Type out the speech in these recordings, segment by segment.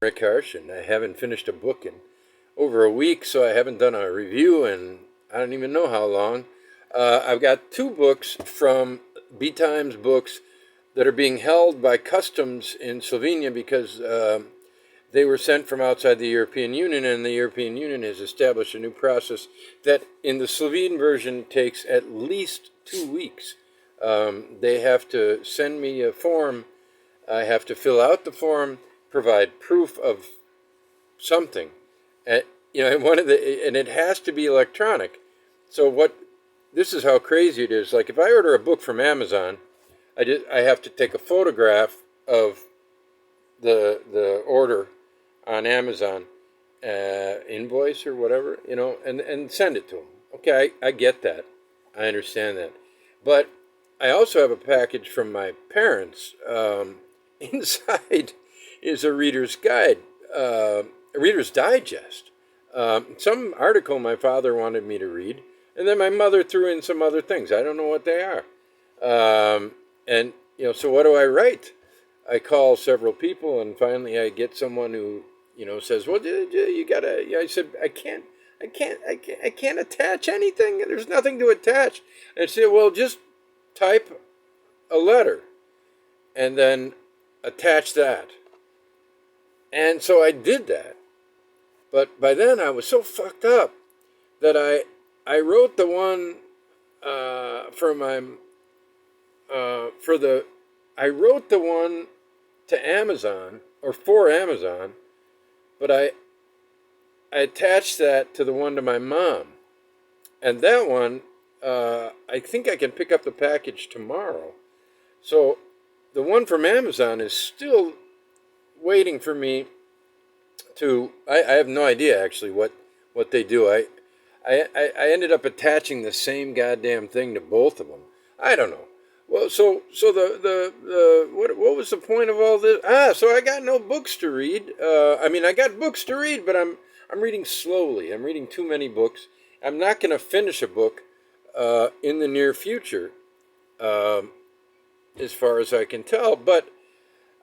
Rick Harsh, and I haven't finished a book in over a week, so I haven't done a review in I don't even know how long. I've got two books from B Times Books that are being held by customs in Slovenia because they were sent from outside the European Union, and the European Union has established a new process that, in the Slovene version, takes at least 2 weeks. They have to send me a form. I have to fill out the form, provide proof of something, and and it has to be electronic. So what? This is how crazy it is. Like if I order a book from Amazon, I have to take a photograph of the order on Amazon, invoice or whatever, and send it to them. Okay, I get that. I understand that. But I also have a package from my parents. Inside is a reader's guide, a reader's digest. Some article my father wanted me to read, and then my mother threw in some other things. I don't know what they are. And, so what do I write? I call several people, and finally I get someone who, says, "Well, you gotta." I said, I can't attach anything. There's nothing to attach." And I said, "Well, just type a letter, and then attach that." And so I did that. But by then I was so fucked up that I wrote the one for my for the I wrote the one to Amazon or for Amazon, but I attached that to the one to my mom, and that one I think I can pick up the package tomorrow. So the one from Amazon is still waiting for me to. I have no idea actually what they do. I ended up attaching the same goddamn thing to both of them. I don't know. Well, so the what was the point of all this? So I got no books to read. I mean, I got books to read, but I'm reading slowly. I'm reading too many books. I'm not going to finish a book in the near future, as far as I can tell. But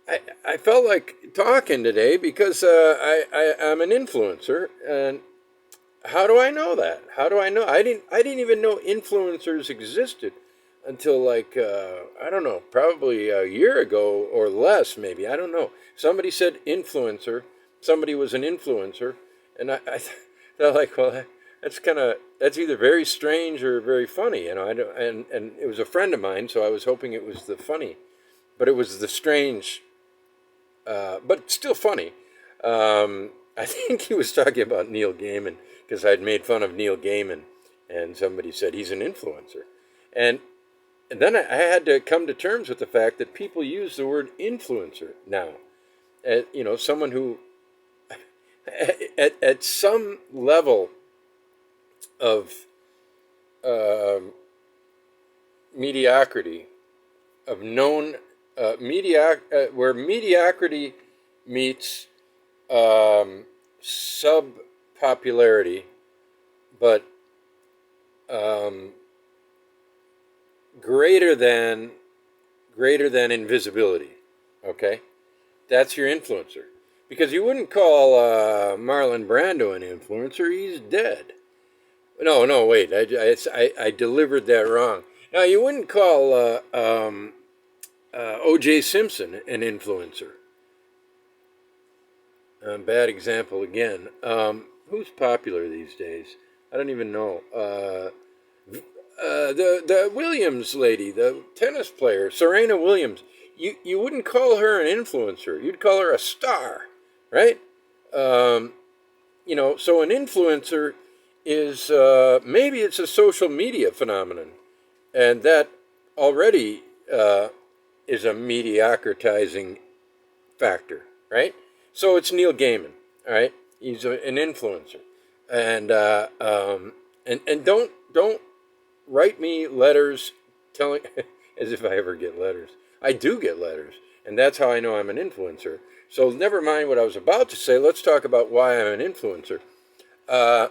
I felt like talking today because I'm an influencer, and how do I know that? How do I know? I didn't even know influencers existed until like I don't know, probably a year ago or less, maybe. I don't know. Somebody said influencer. Somebody was an influencer, and I thought like, well, that's either very strange or very funny. I don't, and it was a friend of mine, so I was hoping it was the funny, but it was the strange, but still funny. I think he was talking about Neil Gaiman because I'd made fun of Neil Gaiman, and somebody said he's an influencer, and and then I had to come to terms with the fact that people use the word influencer now. Someone who, at some level of um mediocrity, of known where mediocrity meets sub popularity, but um, greater than invisibility. Okay, that's your influencer. Because you wouldn't call Marlon Brando an influencer; he's dead. No, no, wait, I delivered that wrong. Now you wouldn't call O.J. Simpson an influencer. Bad example again. Who's popular these days? I don't even know. The Williams lady, the tennis player, Serena Williams. You wouldn't call her an influencer. You'd call her a star, right? Um, so an influencer is maybe it's a social media phenomenon, and that already is a mediocritizing factor, right? So it's Neil Gaiman, all right? He's an influencer, and don't write me letters telling as if I ever get letters. I do get letters, and that's how I know I'm an influencer. So never mind what I was about to say. Let's talk about why I'm an influencer. Uh,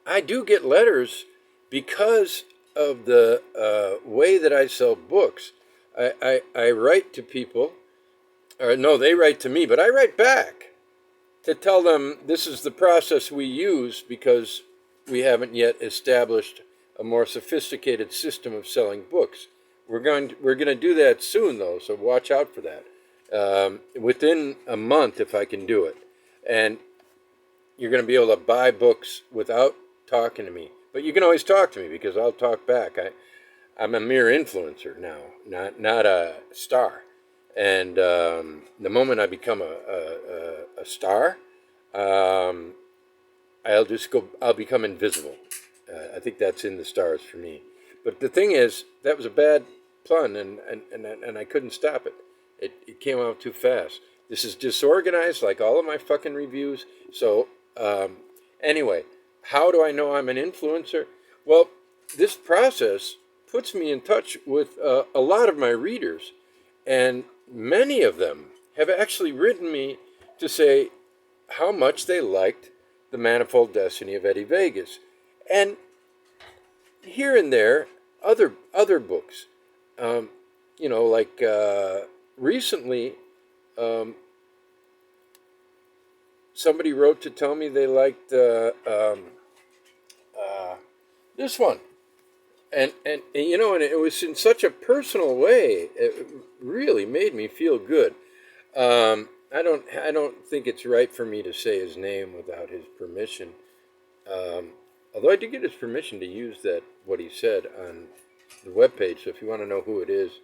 I do get letters because of the way that I sell books. I write to people or no, they write to me, but I write back to tell them this is the process we use because we haven't yet established a more sophisticated system of selling books. We're going to do that soon, though, so watch out for that. Within a month, if I can do it, and you're going to be able to buy books without talking to me. But you can always talk to me because I'll talk back. I'm a mere influencer now, not a star. And the moment I become a star, I'll become invisible. I think that's in the stars for me. But the thing is, that was a bad pun, and I couldn't stop it. It came out too fast. This is disorganized, like all of my fucking reviews. So anyway, how do I know I'm an influencer? Well, this process puts me in touch with a lot of my readers, and many of them have actually written me to say how much they liked The Manifold Destiny of Eddie Vegas. And here and there, other books. Like recently, somebody wrote to tell me they liked this one. And it was in such a personal way. It really made me feel good. I don't think it's right for me to say his name without his permission. Although I did get his permission to use what he said on the webpage. So if you want to know who it is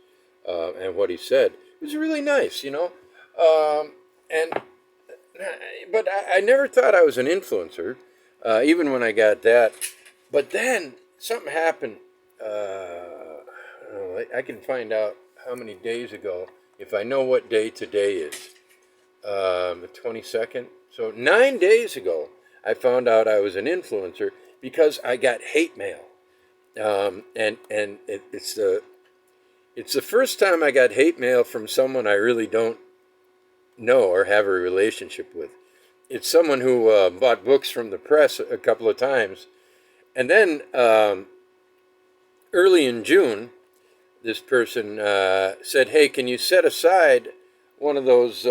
and what he said, it was really nice, But I never thought I was an influencer, even when I got that. But then something happened. I can find out how many days ago if I know what day today is. The 22nd. So 9 days ago, I found out I was an influencer because I got hate mail, it's the first time I got hate mail from someone I really don't know or have a relationship with. It's someone who bought books from the press a couple of times, and then early in June, this person said, "Hey, can you set aside one of those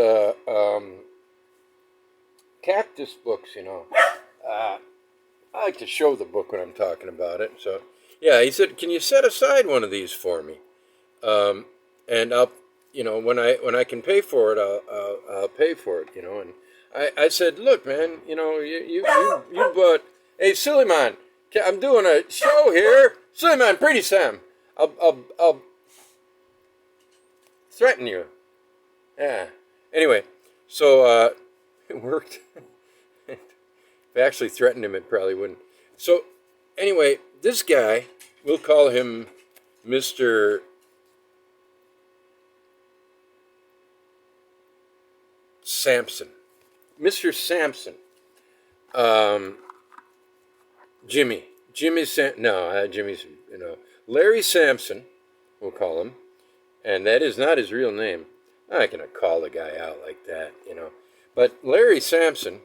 cactus books, I like to show the book when I'm talking about it. So, yeah, he said, "Can you set aside one of these for me? And I'll, when I can pay for it, I'll pay for it, And I said, "Look, man, you bought. Hey, Suleiman, I'm doing a show here. Suleiman, pretty Sam, I'll threaten you." Yeah. Anyway, so it worked. If I actually threatened him, it probably wouldn't. So, anyway, this guy, we'll call him Mr. Sampson. Mr. Sampson. Jimmy. Jimmy's, Larry Sampson, we'll call him. And that is not his real name. I'm not going to call the guy out like that, But Larry Sampson,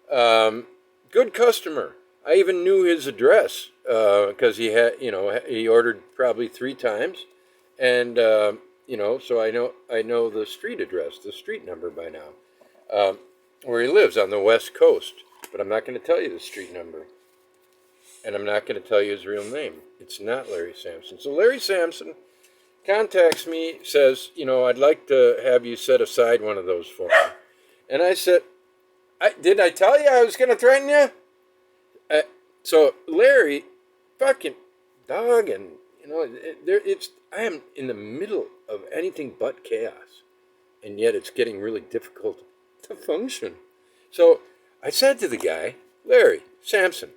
good customer. I even knew his address because he ordered probably 3 times, and so I know the street address, the street number by now, where he lives on the West Coast. But I'm not going to tell you the street number, and I'm not going to tell you his real name. It's not Larry Sampson. So Larry Sampson contacts me, says, "I'd like to have you set aside one of those for me," and I said, "Did I tell you I was going to threaten you?" So Larry, fucking dog, and I am in the middle of anything but chaos, and yet it's getting really difficult to function. So I said to the guy, "Larry Sampson,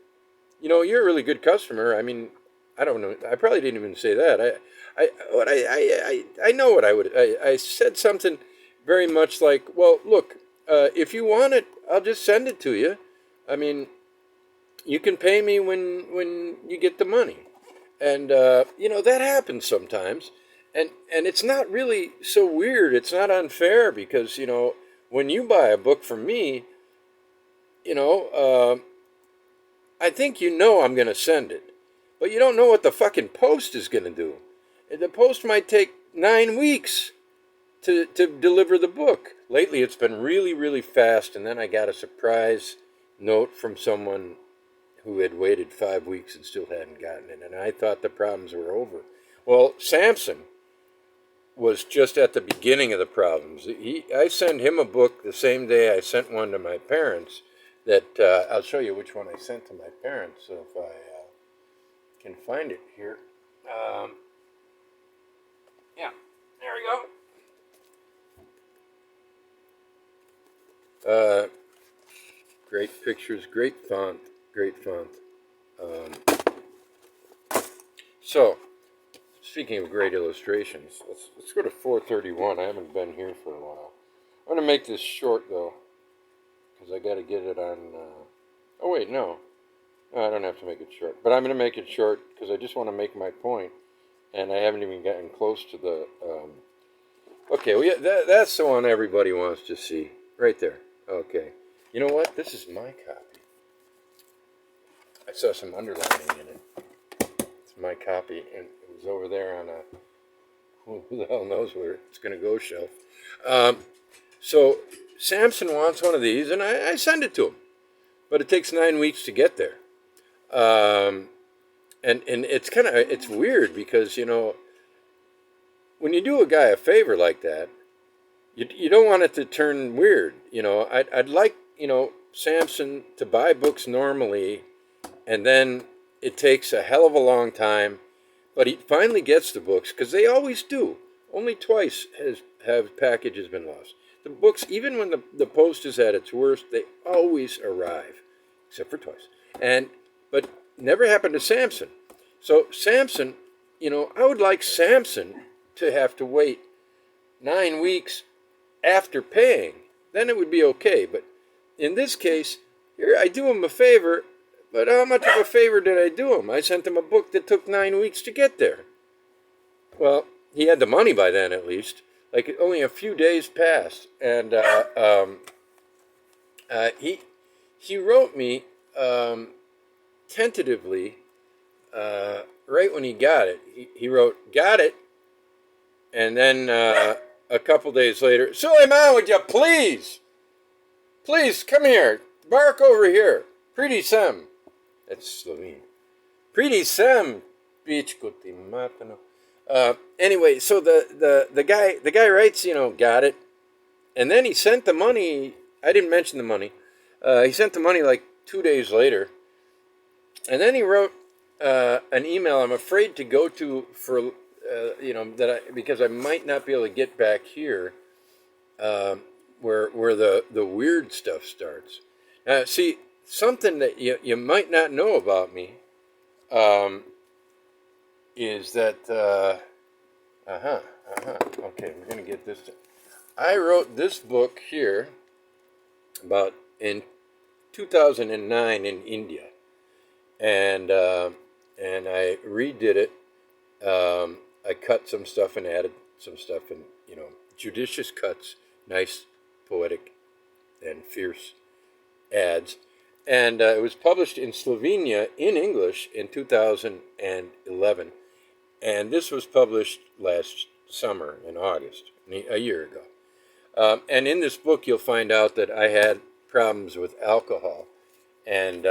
you're a really good customer. I mean, I don't know. I probably didn't even say that. I know what I would. I said something very much like, well, look, if you want it, I'll just send it to you. I mean, you can pay me when you get the money." And, that happens sometimes. And it's not really so weird. It's not unfair because, when you buy a book from me, I think I'm going to send it. But you don't know what the fucking post is going to do. The post might take 9 weeks. to deliver the book. Lately, it's been really, really fast, and then I got a surprise note from someone who had waited 5 weeks and still hadn't gotten it, and I thought the problems were over. Well, Samson was just at the beginning of the problems. I sent him a book the same day I sent one to my parents. That I'll show you which one I sent to my parents, so if I can find it here. Yeah, there we go. Great pictures, great font, great font. So, speaking of great illustrations, let's go to 431. I haven't been here for a while. I'm going to make this short, though, because I got to get it on... oh, wait, no. No, I don't have to make it short. But I'm going to make it short because I just want to make my point, and I haven't even gotten close to the... Okay, well, yeah, that's the one everybody wants to see. Right there. Okay. You know what? This is my copy. I saw some underlining in it. It's my copy, and it was over there on a... Who the hell knows where it's going to go shelf. So Samson wants one of these, and I send it to him. But it takes 9 weeks to get there. And it's it's weird because, you know, when you do a guy a favor like that, you don't want it to turn weird. You know, I'd like, you know, Samson to buy books normally, and then it takes a hell of a long time, but he finally gets the books, because they always do. Only twice have packages been lost. The books, even when the post is at its worst, they always arrive, except for twice. But never happened to Samson. So Samson, you know, I would like Samson to have to wait 9 weeks after paying. Then it would be okay. But in this case, here I do him a favor, but how much of a favor did I do him? I sent him a book that took 9 weeks to get there. Well, he had the money by then, at least. Like, only a few days passed, and he wrote me tentatively right when he got it. He wrote, "Got it," and then a couple days later, "Suleiman, would you please come here, bark over here, Priti Sem." That's Slovene. Priti Sem, bichkuti matano. Anyway, so the guy writes, you know, "Got it," and then he sent the money. I didn't mention the money. He sent the money like 2 days later, and then he wrote an email. I'm afraid to go to for you know, because I might not be able to get back here, where the weird stuff starts. See, something that you might not know about me. Is that, okay, we're going to get this. I wrote this book here about in 2009 in India, and I redid it. I cut some stuff and added some stuff, and, you know, judicious cuts, nice, poetic, and fierce ads. And it was published in Slovenia in English in 2011. And this was published last summer in August, a year ago. And in this book, you'll find out that I had problems with alcohol. And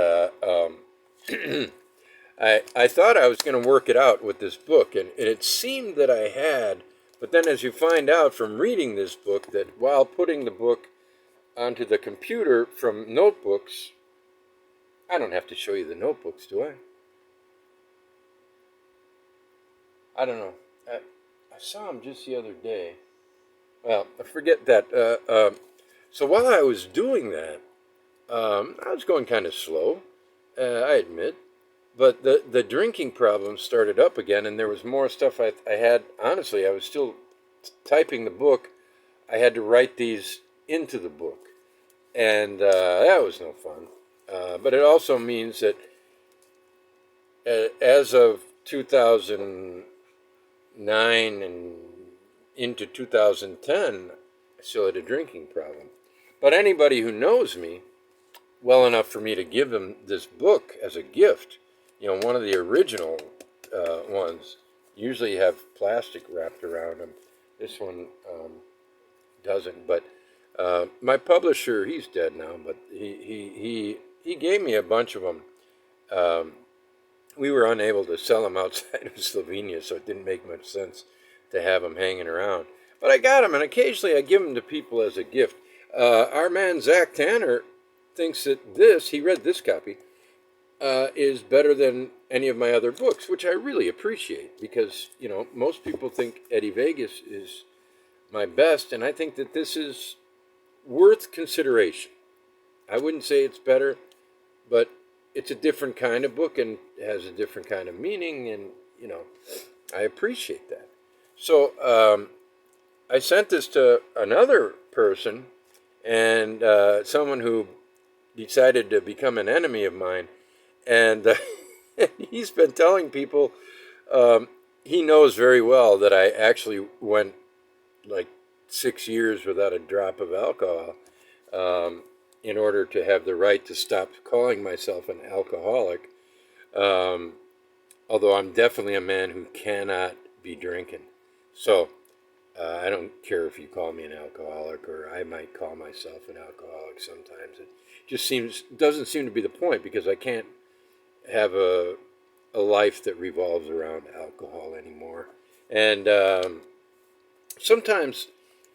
I thought I was going to work it out with this book. And it seemed that I had. But then as you find out from reading this book, that while putting the book onto the computer from notebooks, I don't have to show you the notebooks, do I? I don't know. I saw them just the other day. Well, I forget that. So while I was doing that, I was going kind of slow, I admit. But the drinking problem started up again, and there was more stuff I had. Honestly, I was still typing the book. I had to write these into the book. And that was no fun. But it also means that as of 2009 and into 2010, I still had a drinking problem. But anybody who knows me well enough for me to give them this book as a gift, you know, one of the original ones, usually have plastic wrapped around them. This one doesn't. But my publisher, he's dead now, but he gave me a bunch of them. Um, we were unable to sell them outside of Slovenia, so it didn't make much sense to have them hanging around. But I got them, and occasionally I give them to people as a gift. Our man Zach Tanner thinks that he read this copy, is better than any of my other books, which I really appreciate because, most people think Eddie Vegas is my best, and I think that this is worth consideration. I wouldn't say it's better, but it's a different kind of book and has a different kind of meaning, and, I appreciate that. So I sent this to another person, and someone who decided to become an enemy of mine, and he's been telling people he knows very well that I actually went like 6 years without a drop of alcohol in order to have the right to stop calling myself an alcoholic. Um, Although I'm definitely a man who cannot be drinking. So I don't care if you call me an alcoholic, or I might call myself an alcoholic sometimes. It just doesn't seem to be the point because I can't have a life that revolves around alcohol anymore. And sometimes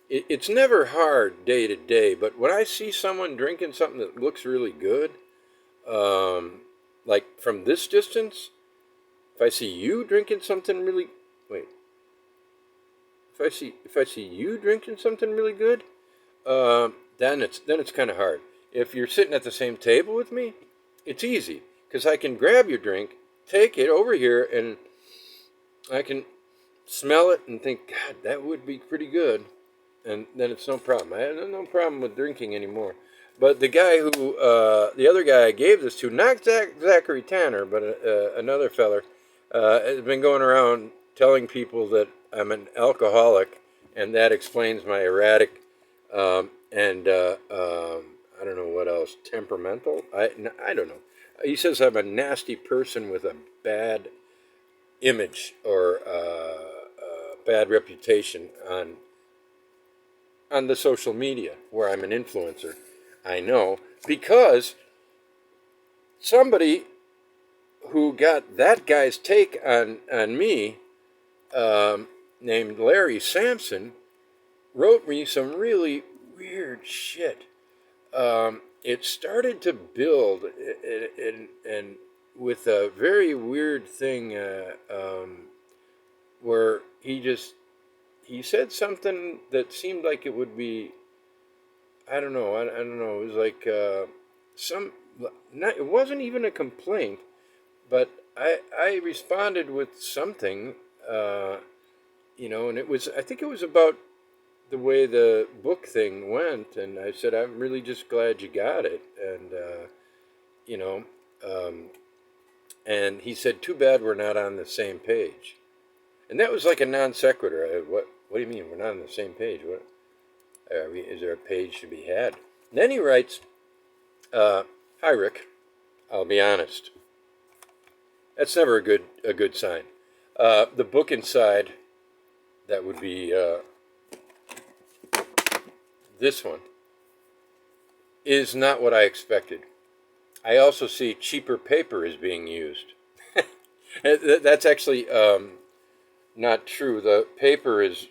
it's never hard day to day, but when I see someone drinking something that looks really good, like from this distance, if I see you drinking something really, wait, if I see you drinking something really good, then it's kind of hard. If you're sitting at the same table with me, it's easy because I can grab your drink, take it over here, and I can smell it and think, God, that would be pretty good, and then it's no problem. I have no problem with drinking anymore. But the other guy I gave this to, not Zachary Tanner, but another feller, has been going around telling people that I'm an alcoholic, and that explains my erratic and I don't know what else, temperamental. I don't know. He says I'm a nasty person with a bad image or bad reputation on the social media where I'm an influencer. I know because somebody who got that guy's take on me, named Larry Sampson, wrote me some really weird shit. It started to build, and with a very weird thing where he said something that seemed like it would be, I don't know, I don't know. It was like it wasn't even a complaint, but I responded with something, and I think it was about the way the book thing went, and I said, I'm really just glad you got it, and you know, um, and he said, too bad we're not on the same page, and that was like a non sequitur. What do you mean we're not on the same page? What is there a page to be had? And then he writes, "Hi Rick, I'll be honest. That's never a good sign. The book inside, that would be this one, is not what I expected. I also see cheaper paper is being used. That's actually not true. The paper is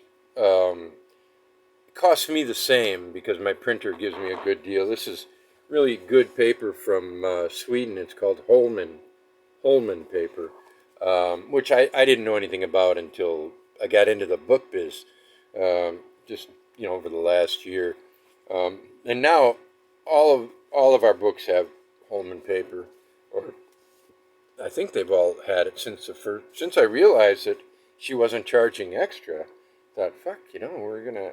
costs me the same because my printer gives me a good deal. This is really good paper from Sweden. It's called Holman paper, which I didn't know anything about until I got into the book biz, just over the last year, and now all of our books have Holman paper, or I think they've all had it since I realized that she wasn't charging extra. Thought, fuck, we're gonna,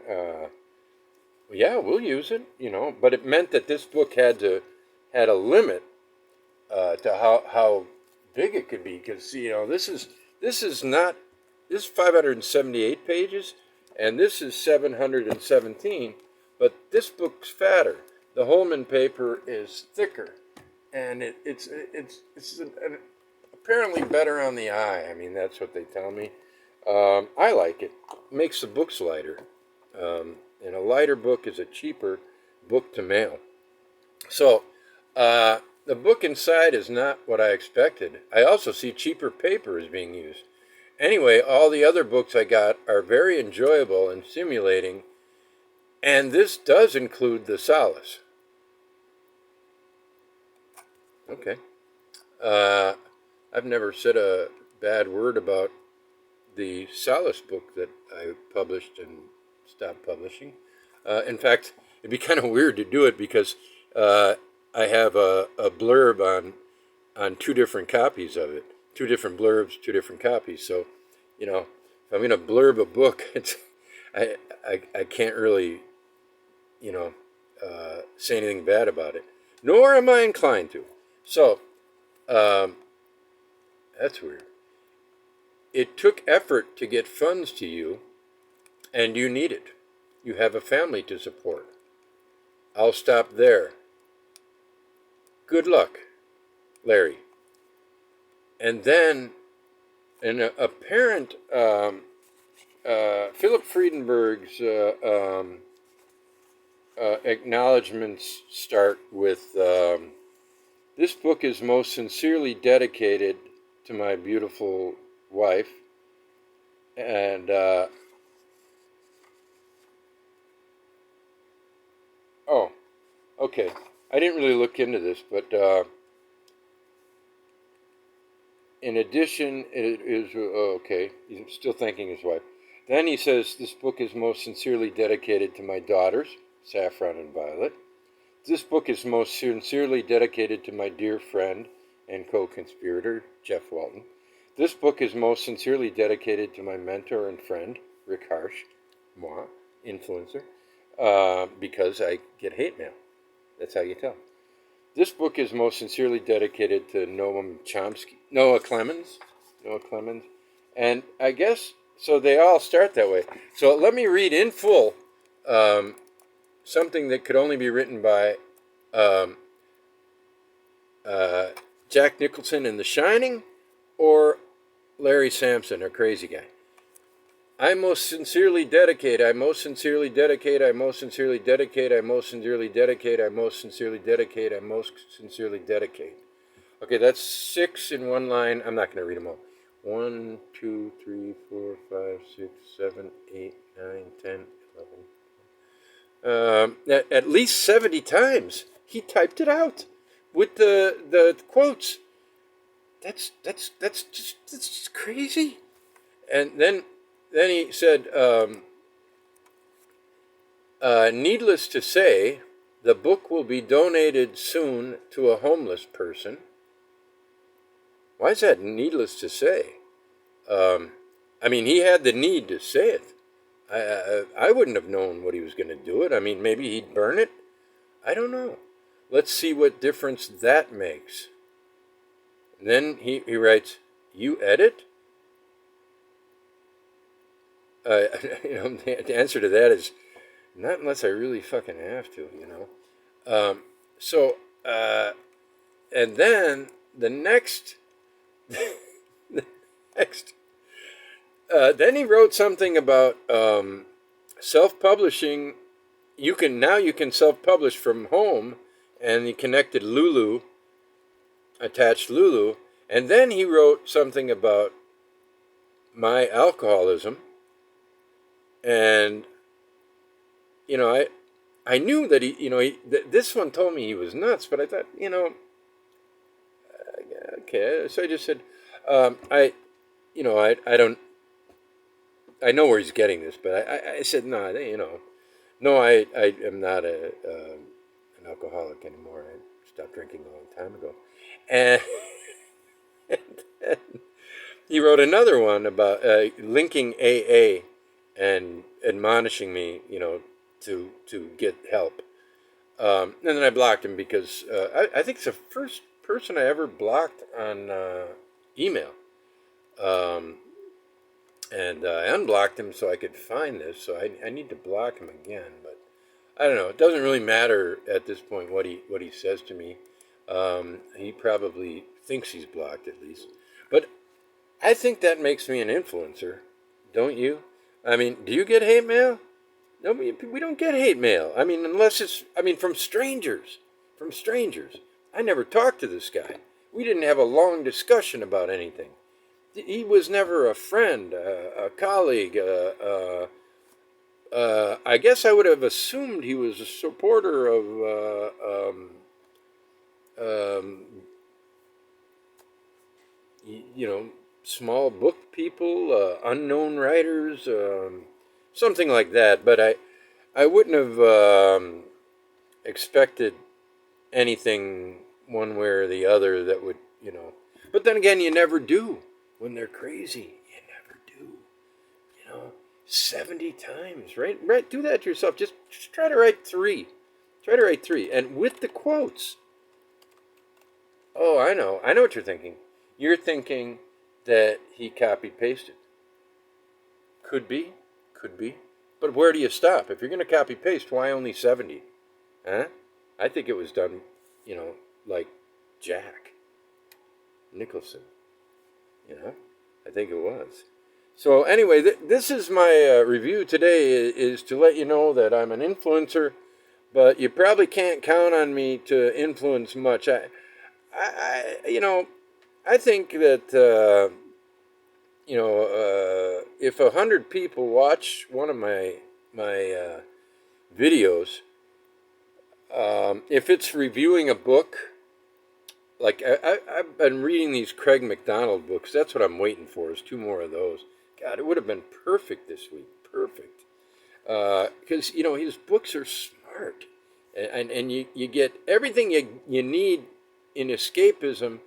yeah, we'll use it, but it meant that this book had a limit to how big it could be, because this is 578 pages, and this is 717, but this book's fatter. The Holman paper is thicker, and it's apparently better on the eye. I mean, that's what they tell me. I like it. Makes the books lighter, and a lighter book is a cheaper book to mail. So the book inside is not what I expected. I also see cheaper paper is being used. Anyway, all the other books I got are very enjoyable and stimulating, and this does include the Solace. Okay. I've never said a bad word about the Solace book that I published and stopped publishing. In fact, it'd be kind of weird to do it because I have a blurb on two different copies of it, two different blurbs, two different copies. So, you know, if I'm going to blurb a book, I can't really, say anything bad about it, nor am I inclined to. So, that's weird. It took effort to get funds to you, and you need it. You have a family to support. I'll stop there. Good luck, Larry. And then an apparent Philip Friedenberg's acknowledgments start with this book is most sincerely dedicated to my beautiful wife, and oh, okay. I didn't really look into this, but in addition, it is okay. He's still thanking his wife. Then he says, "This book is most sincerely dedicated to my daughters, Saffron and Violet. This book is most sincerely dedicated to my dear friend and co-conspirator, Jeff Walton. This book is most sincerely dedicated to my mentor and friend, Rick Harsh, moi, influencer, because I get hate mail. That's how you tell. This book is most sincerely dedicated to Noah Clemens, and I guess so. They all start that way. So let me read in full something that could only be written by Jack Nicholson in The Shining or Larry Sampson, or Crazy Guy. I most sincerely dedicate, I most sincerely dedicate, I most sincerely dedicate, I most sincerely dedicate, I most sincerely dedicate, I most sincerely dedicate. Okay, that's 6 in one line. I'm not going to read them all. 1, 2, 3, 4, 5, 6, 7, 8, 9, 10, 11. At least 70 times he typed it out with the quotes. That's just crazy. And then he said, needless to say, the book will be donated soon to a homeless person. Why is that needless to say? I mean, he had the need to say it. I wouldn't have known what he was going to do it. I mean, maybe he'd burn it. I don't know. Let's see what difference that makes. And then he writes, you edit? The answer to that is not unless I really fucking have to, and then the next, then he wrote something about self-publishing. You can self-publish from home, and he connected Lulu, attached Lulu, and then he wrote something about my alcoholism. And, I knew that this one told me he was nuts, but I thought, okay. So I just said, I know where he's getting this, but I said, no, I am not an alcoholic anymore. I stopped drinking a long time ago. And then he wrote another one about linking AA and admonishing me, to get help. And then I blocked him because I think it's the first person I ever blocked on email. And I unblocked him so I could find this. So I need to block him again. But I don't know. It doesn't really matter at this point what he says to me. He probably thinks he's blocked at least. But I think that makes me an influencer, don't you? I mean, do you get hate mail? No, we don't get hate mail. I mean, unless it's, I mean, from strangers. From strangers. I never talked to this guy. We didn't have a long discussion about anything. He was never a friend, a colleague. I guess I would have assumed he was a supporter of um, you know, small book people, unknown writers, something like that. But I wouldn't have expected anything one way or the other that would, you know. But then again, you never do when they're crazy. You never do, you know. 70 times, right? Right, do that to yourself. Just try to write three. Try to write three. And with the quotes. Oh, I know. I know what you're thinking. You're thinking that he copy pasted. Could be. Could be. But where do you stop? If you're going to copy paste, why only 70? Huh? I think it was done, you know, like Jack Nicholson. You know? I think it was. So anyway, this is my review today is to let you know that I'm an influencer, but you probably can't count on me to influence much. You know, I think that you know, if 100 people watch one of my videos, if it's reviewing a book, like I've been reading these Craig McDonald books. That's what I'm waiting for. Is two more of those. God, it would have been perfect this week. Perfect, because you know his books are smart, and you get everything you need in escapism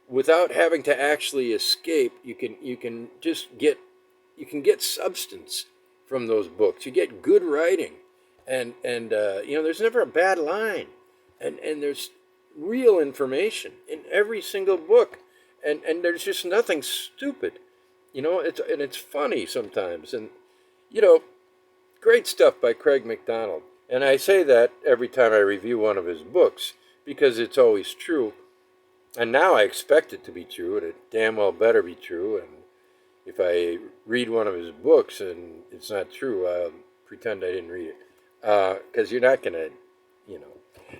without having to actually escape. You can just get substance from those books. You get good writing, and you know there's never a bad line, and there's real information in every single book, and there's just nothing stupid. You know, it's funny sometimes, and you know, great stuff by Craig McDonald. And I say that every time I review one of his books because it's always true. And now I expect it to be true, and it damn well better be true. And if I read one of his books and it's not true, I'll pretend I didn't read it, because you're not gonna, you know.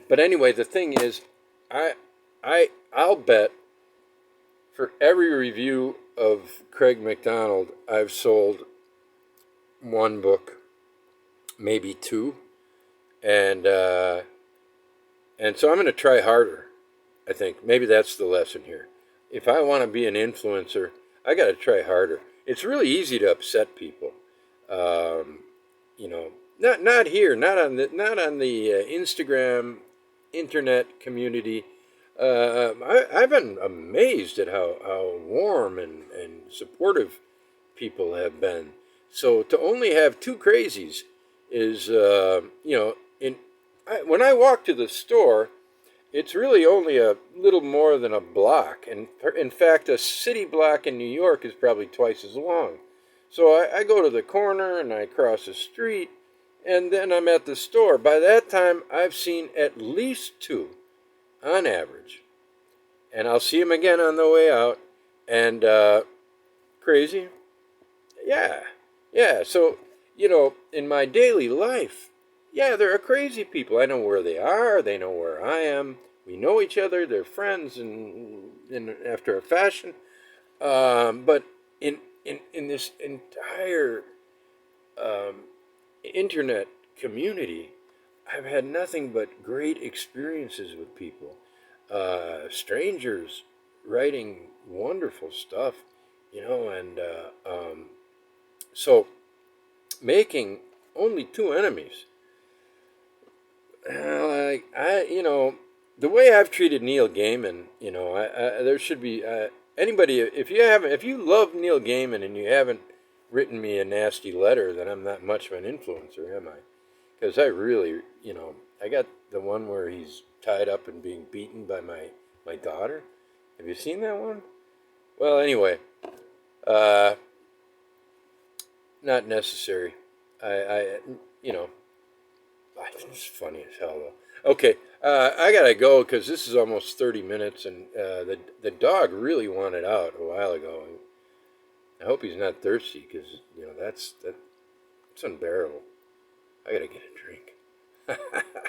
But anyway, the thing is, I'll bet for every review of Craig McDonald, I've sold one book, maybe two, and so I'm going to try harder. I think maybe that's the lesson here. If I want to be an influencer, I got to try harder. It's really easy to upset people. Um, you know, not here, not on the Instagram internet community. I've been amazed at how warm and supportive people have been. So to only have two crazies is, you know, when I walk to the store, it's really only a little more than a block. And in fact, a city block in New York is probably twice as long. So I go to the corner and I cross the street, and then I'm at the store. By that time, I've seen at least two on average. And I'll see them again on the way out. And crazy? Yeah. Yeah. So, you know, in my daily life, yeah, there are crazy people. I know where they are. They know where I am. We know each other. They're friends in after a fashion. But in this entire um, internet community, I've had nothing but great experiences with people. Strangers writing wonderful stuff, you know, and so making only two enemies. You know, the way I've treated Neil Gaiman, you know, there should be anybody if you love Neil Gaiman and you haven't written me a nasty letter, then I'm not much of an influencer, am I? Because I really, you know, I got the one where he's tied up and being beaten by my daughter. Have you seen that one? Well, anyway, uh, not necessary. I you know, it's funny as hell though. Okay, I gotta go because this is almost 30 minutes, and the dog really wanted out a while ago. I hope he's not thirsty because you know that's unbearable. I gotta get a drink.